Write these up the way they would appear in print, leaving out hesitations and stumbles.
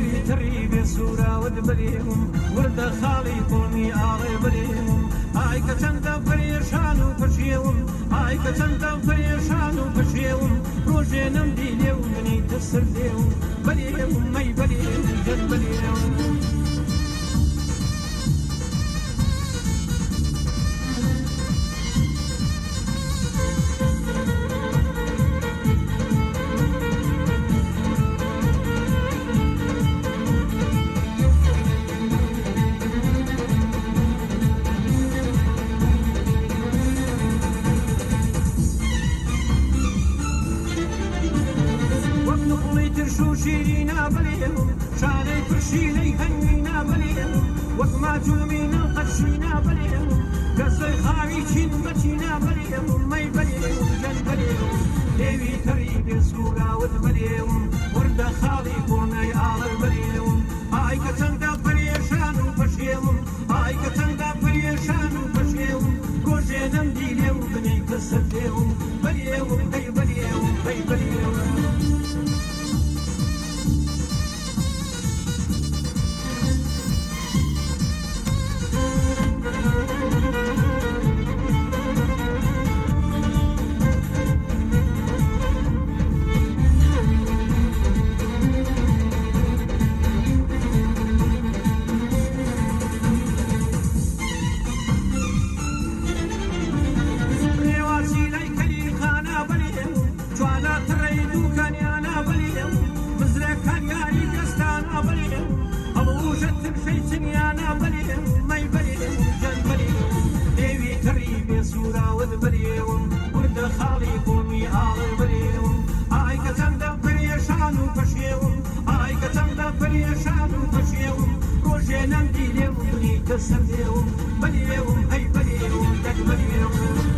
لێوی تڕی بێ سووراوت بلێم وردە خاڵی قوڵمی ئاڵێ بلێم ئای کە چەندە پەرێشان و پەشێوم ئای کە چەندە پەرێشان و پەشێوم ڕۆژێ نەمدی لێو بنیتە سەر لێوم بلێم مەی بلێم جەت بلێم شيرينا بليهم شاري فرشيلي هنينا بليهم وكما جومينا قشينا بليهم قصي خاريشين بچينا بليهم مي بليهم جن بليهم ليوي تريب سورا ود بليهم ورد خالي قرني آل بليهم آي كتندا بريشان وبشيهم آي كتندا بريشان وبشيهم روجينا مديلهم بني كسرتهم بليهم هي بليهم هي بليهم كسرتهم بليهم هي بليهم دك بليهم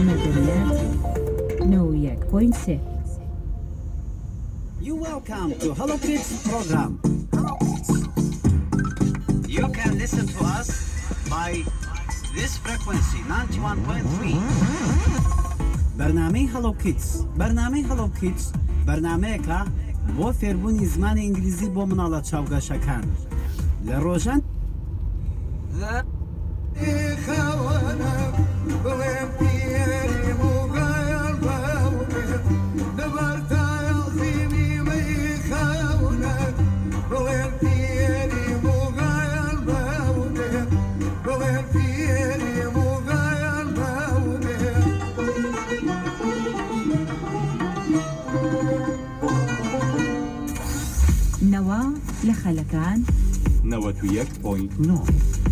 Madonna 91.7 You welcome to Hello Kids program. Hello Kids. You can listen to us by this frequency 91.3. برنامه Hello Kids. برنامه Hello Kids برنامه‌یەکە بۆ فێربوونی زمانی ئینگلیزی بۆ مناڵە چاوگەشەکان لە ڕۆژان نەوە لە خەلەکان 91.9.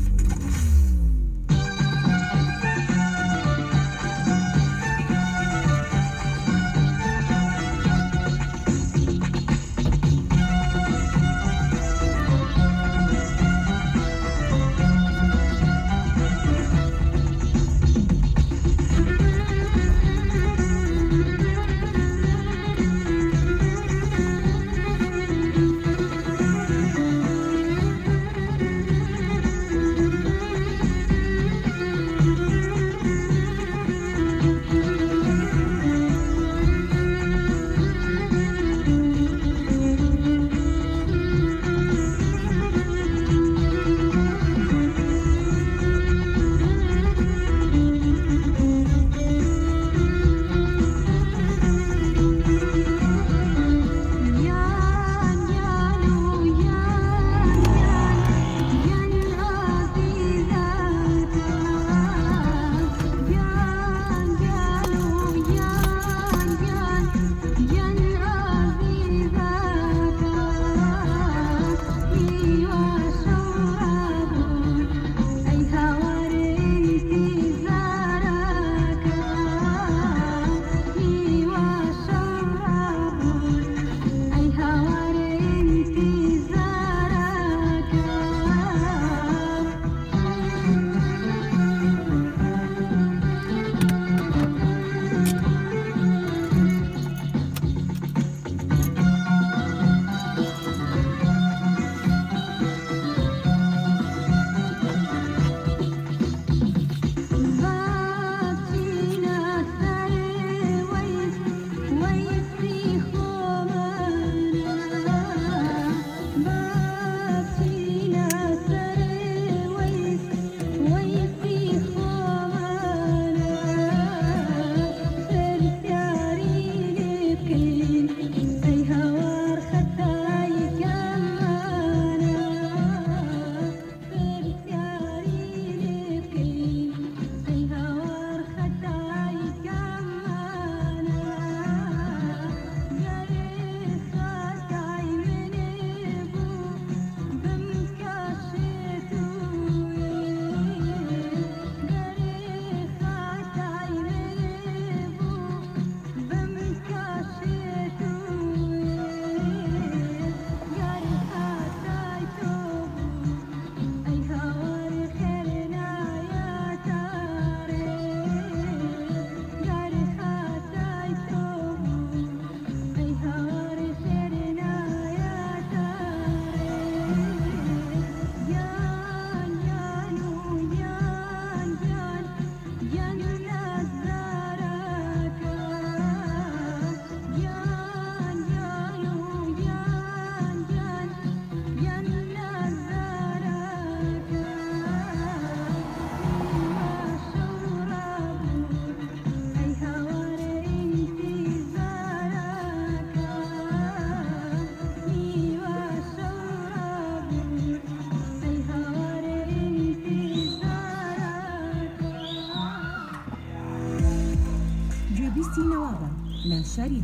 گوێبیستی نەوابە لە شاری